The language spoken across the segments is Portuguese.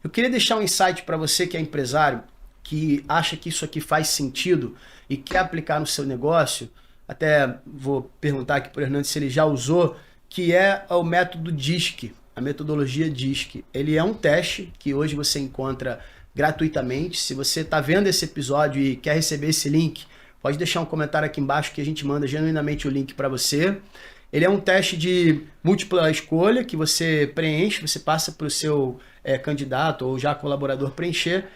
Eu queria deixar um insight para você que é empresário, que acha que isso aqui faz sentido e quer aplicar no seu negócio. Até vou perguntar aqui para o Hernandes se ele já usou, que é o método DISC, a metodologia DISC. Ele é um teste que hoje você encontra gratuitamente. Se você está vendo esse episódio e quer receber esse link, pode deixar um comentário aqui embaixo que a gente manda genuinamente o link para você. Ele é um teste de múltipla escolha que você preenche, você passa para o seu candidato ou já colaborador preencher,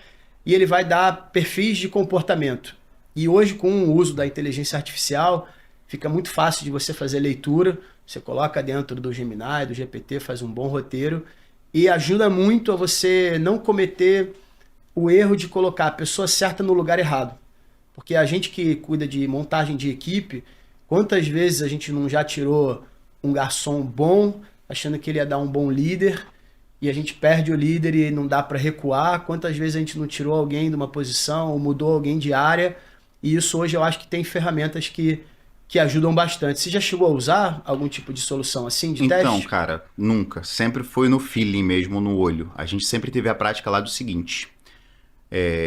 e ele vai dar perfis de comportamento. E hoje, com o uso da inteligência artificial, fica muito fácil de você fazer leitura. Você coloca dentro do Gemini, do GPT, faz um bom roteiro e ajuda muito a você não cometer o erro de colocar a pessoa certa no lugar errado. Porque a gente que cuida de montagem de equipe, quantas vezes a gente não já tirou um garçom bom, achando que ele ia dar um bom líder, e a gente perde o líder e não dá para recuar? Quantas vezes a gente não tirou alguém de uma posição ou mudou alguém de área? E isso hoje eu acho que tem ferramentas que ajudam bastante. Você já chegou a usar algum tipo de solução assim, de teste? Então, cara, nunca. Sempre foi no feeling mesmo, no olho. A gente sempre teve a prática lá do seguinte.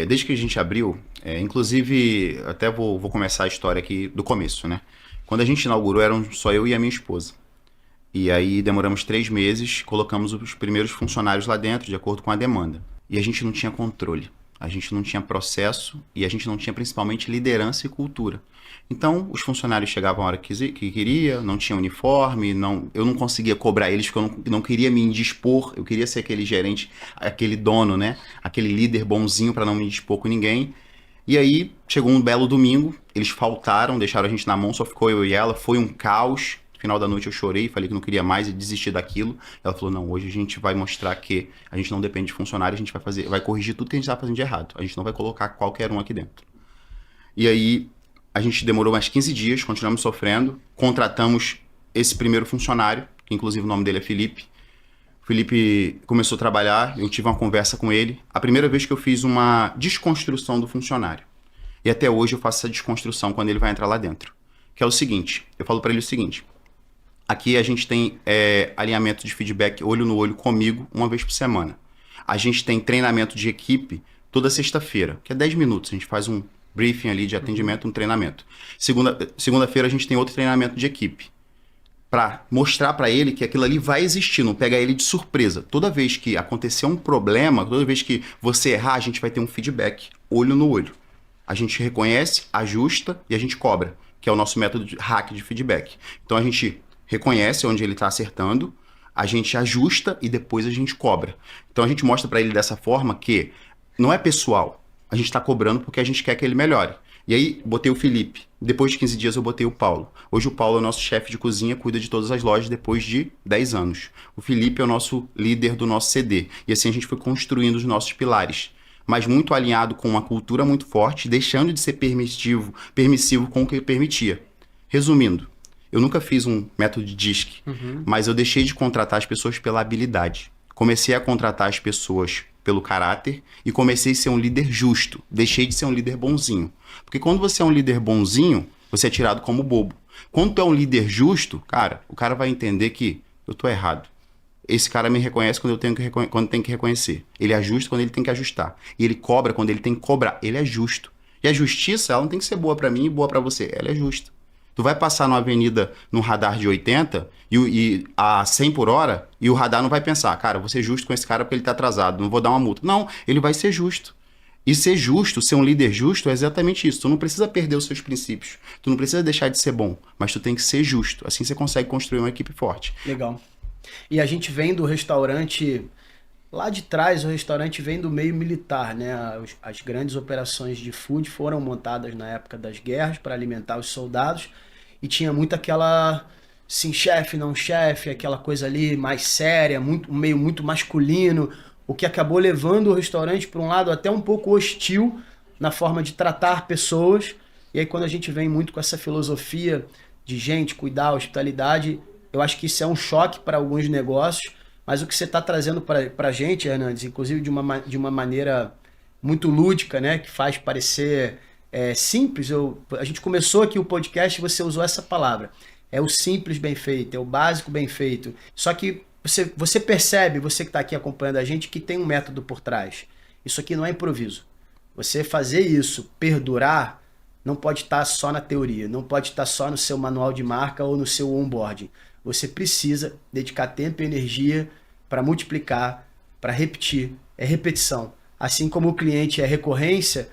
Desde que a gente abriu, inclusive, até vou começar a história aqui do começo, né? Quando a gente inaugurou, eram só eu e a minha esposa. E aí demoramos 3 meses, colocamos os primeiros funcionários lá dentro, de acordo com a demanda. E a gente não tinha controle, a gente não tinha processo e a gente não tinha principalmente liderança e cultura. Então, os funcionários chegavam a hora que queria, não tinha uniforme, eu não conseguia cobrar eles porque eu não queria me indispor, eu queria ser aquele gerente, aquele dono, né? Aquele líder bonzinho para não me indispor com ninguém. E aí, chegou um belo domingo, eles faltaram, deixaram a gente na mão, só ficou eu e ela, foi um caos. No final da noite eu chorei, falei que não queria mais e desisti daquilo. Ela falou, não, hoje a gente vai mostrar que a gente não depende de funcionário, a gente vai corrigir tudo que a gente está fazendo de errado. A gente não vai colocar qualquer um aqui dentro. E aí, a gente demorou mais 15 dias, continuamos sofrendo, contratamos esse primeiro funcionário, que inclusive o nome dele é Felipe. O Felipe começou a trabalhar, eu tive uma conversa com ele. A primeira vez que eu fiz uma desconstrução do funcionário. E até hoje eu faço essa desconstrução quando ele vai entrar lá dentro. Que é o seguinte, eu falo para ele o seguinte. Aqui a gente tem alinhamento de feedback olho no olho comigo 1 vez por semana. A gente tem treinamento de equipe toda sexta-feira, que é 10 minutos. A gente faz um briefing ali de atendimento, um treinamento. Segunda-feira a gente tem outro treinamento de equipe. Para mostrar para ele que aquilo ali vai existir, não pegar ele de surpresa. Toda vez que acontecer um problema, toda vez que você errar, a gente vai ter um feedback olho no olho. A gente reconhece, ajusta e a gente cobra, que é o nosso método de hack de feedback. Então a gente reconhece onde ele está acertando, a gente ajusta e depois a gente cobra. Então a gente mostra para ele dessa forma que não é pessoal, a gente está cobrando porque a gente quer que ele melhore. E aí botei o Felipe, depois de 15 dias eu botei o Paulo. Hoje o Paulo é o nosso chefe de cozinha, cuida de todas as lojas depois de 10 anos. O Felipe é o nosso líder do nosso CD. E assim a gente foi construindo os nossos pilares. Mas muito alinhado com uma cultura muito forte, deixando de ser permissivo com o que ele permitia. Resumindo, eu nunca fiz um método de DISC, mas eu deixei de contratar as pessoas pela habilidade. Comecei a contratar as pessoas pelo caráter e comecei a ser um líder justo. Deixei de ser um líder bonzinho. Porque quando você é um líder bonzinho, você é tirado como bobo. Quando tu é um líder justo, cara, o cara vai entender que eu tô errado. Esse cara me reconhece quando tem que reconhecer. Ele ajusta quando ele tem que ajustar. E ele cobra quando ele tem que cobrar. Ele é justo. E a justiça, ela não tem que ser boa pra mim e boa pra você. Ela é justa. Tu vai passar numa avenida num radar de 80 e a 100 por hora e o radar não vai pensar, cara, vou ser justo com esse cara porque ele tá atrasado, não vou dar uma multa. Não, ele vai ser justo. E ser justo, ser um líder justo é exatamente isso. Tu não precisa perder os seus princípios. Tu não precisa deixar de ser bom, mas tu tem que ser justo. Assim você consegue construir uma equipe forte. Legal. E a gente vem do restaurante... Lá de trás, o restaurante vem do meio militar, né? As grandes operações de food foram montadas na época das guerras para alimentar os soldados e tinha muito aquela, sim, chefe, não chefe, aquela coisa ali mais séria, um meio muito masculino, o que acabou levando o restaurante para um lado até um pouco hostil na forma de tratar pessoas. E aí quando a gente vem muito com essa filosofia de gente, cuidar, hospitalidade, eu acho que isso é um choque para alguns negócios. Mas o que você está trazendo para a gente, Hernandes, inclusive de uma maneira muito lúdica, né, que faz parecer simples. A gente começou aqui o podcast e você usou essa palavra. É o simples bem feito, é o básico bem feito. Só que Você percebe, você que está aqui acompanhando a gente, que tem um método por trás. Isso aqui não é improviso. Você fazer isso perdurar não pode estar só na teoria, não pode estar só no seu manual de marca ou no seu onboarding. Você precisa dedicar tempo e energia para multiplicar, para repetir. É repetição. Assim como o cliente é recorrência,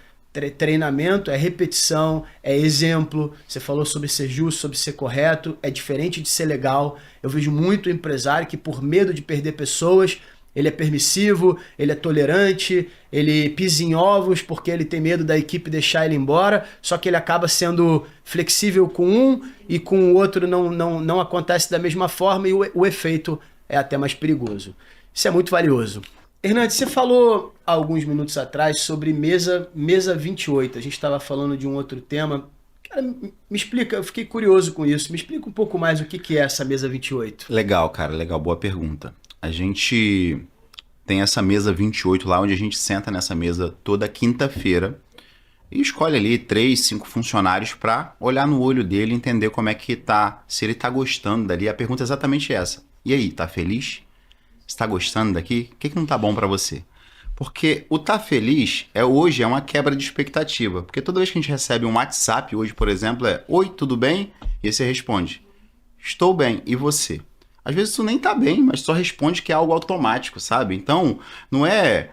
treinamento é repetição, é exemplo. Você falou sobre ser justo, sobre ser correto, é diferente de ser legal. Eu vejo muito empresário que, por medo de perder pessoas, ele é permissivo, ele é tolerante, ele pisa em ovos porque ele tem medo da equipe deixar ele embora, só que ele acaba sendo flexível com um e com o outro não acontece da mesma forma e o efeito é até mais perigoso. Isso é muito valioso. Hernandes, você falou há alguns minutos atrás sobre mesa 28. A gente estava falando de um outro tema. Cara, me explica, eu fiquei curioso com isso. Me explica um pouco mais o que é essa mesa 28. Legal, cara, legal, boa pergunta. A gente tem essa mesa 28 lá, onde a gente senta nessa mesa toda quinta-feira e escolhe ali 3, 5 funcionários para olhar no olho dele e entender como é que tá, se ele tá gostando dali. A pergunta é exatamente essa. E aí, tá feliz? Você tá gostando daqui? O que não tá bom para você? Porque o tá feliz hoje é uma quebra de expectativa. Porque toda vez que a gente recebe um WhatsApp, hoje, por exemplo, é: oi, tudo bem? E aí você responde: estou bem, e você? Às vezes tu nem tá bem, mas só responde que é algo automático, sabe? Então, não é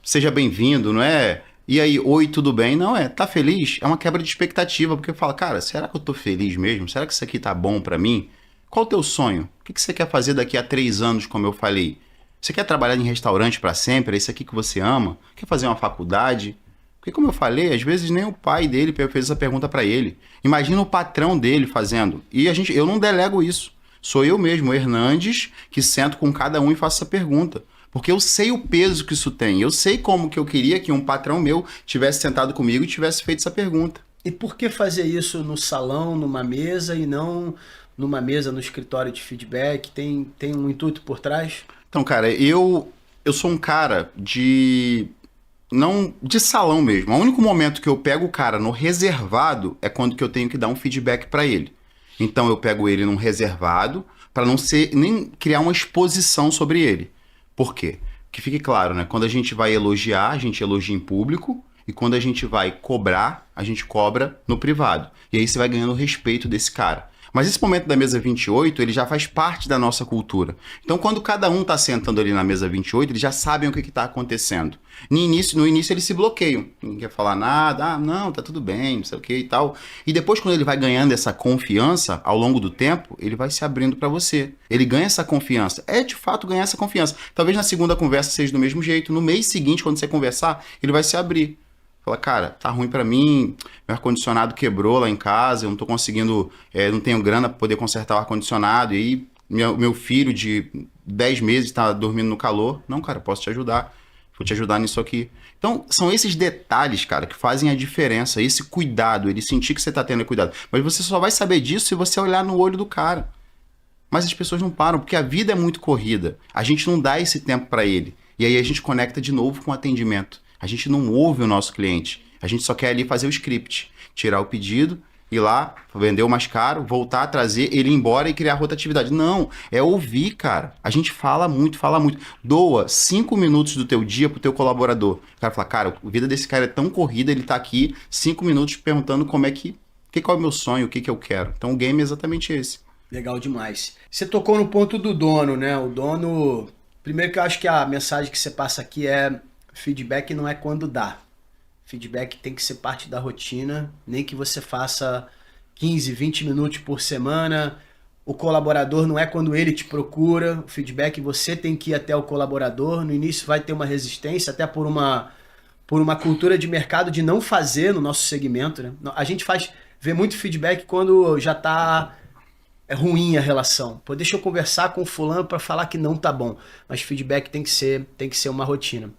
seja bem-vindo, não é e aí, oi, tudo bem? Não, tá feliz? É uma quebra de expectativa, porque fala: cara, será que eu tô feliz mesmo? Será que isso aqui tá bom pra mim? Qual o teu sonho? O que você quer fazer daqui a 3 anos, como eu falei? Você quer trabalhar em restaurante pra sempre? É isso aqui que você ama? Quer fazer uma faculdade? Porque, como eu falei, às vezes nem o pai dele fez essa pergunta pra ele. Imagina o patrão dele fazendo. E eu não delego isso. Sou eu mesmo, o Hernandes, que sento com cada um e faço essa pergunta. Porque eu sei o peso que isso tem. Eu sei como que eu queria que um patrão meu tivesse sentado comigo e tivesse feito essa pergunta. E por que fazer isso no salão, numa mesa, e não numa mesa no escritório de feedback? Tem um intuito por trás? Então, cara, eu sou um cara de salão mesmo. O único momento que eu pego o cara no reservado é quando que eu tenho que dar um feedback para ele. Então eu pego ele num reservado para não nem criar uma exposição sobre ele. Por quê? Que fique claro, né? Quando a gente vai elogiar, a gente elogia em público, e quando a gente vai cobrar, a gente cobra no privado. E aí você vai ganhando o respeito desse cara. Mas esse momento da mesa 28, ele já faz parte da nossa cultura. Então, quando cada um está sentando ali na mesa 28, eles já sabem o que está acontecendo. No início, eles se bloqueiam. Ninguém quer falar nada. Não, tá tudo bem, não sei o que e tal. E depois, quando ele vai ganhando essa confiança, ao longo do tempo, ele vai se abrindo para você. Ele ganha essa confiança. De fato, ganhar essa confiança. Talvez na segunda conversa seja do mesmo jeito. No mês seguinte, quando você conversar, ele vai se abrir. Fala: cara, tá ruim pra mim, meu ar-condicionado quebrou lá em casa, eu não tô conseguindo, não tenho grana pra poder consertar o ar-condicionado, e aí meu filho de 10 meses tá dormindo no calor. Não, cara, posso te ajudar, vou te ajudar nisso aqui. Então, são esses detalhes, cara, que fazem a diferença, esse cuidado, ele sentir que você tá tendo cuidado. Mas você só vai saber disso se você olhar no olho do cara. Mas as pessoas não param, porque a vida é muito corrida, a gente não dá esse tempo pra ele, e aí a gente conecta de novo com o atendimento. A gente não ouve o nosso cliente. A gente só quer ali fazer o script, tirar o pedido, ir lá, vender o mais caro, voltar, trazer ele embora e criar rotatividade. Não, é ouvir, cara. A gente fala muito, fala muito. Doa 5 minutos do teu dia pro teu colaborador. O cara fala: cara, a vida desse cara é tão corrida, ele tá aqui 5 minutos perguntando qual é o meu sonho, o que eu quero. Então o game é exatamente esse. Legal demais. Você tocou no ponto do dono, né? O dono... Primeiro que eu acho que a mensagem que você passa aqui é: feedback não é quando dá. Feedback tem que ser parte da rotina, nem que você faça 15, 20 minutos por semana. O colaborador não é quando ele te procura. O feedback você tem que ir até o colaborador. No início vai ter uma resistência, até por uma cultura de mercado de não fazer no nosso segmento, né? A gente vê muito feedback quando já está ruim a relação. Deixa eu conversar com o fulano para falar que não tá bom. Mas feedback tem que ser uma rotina.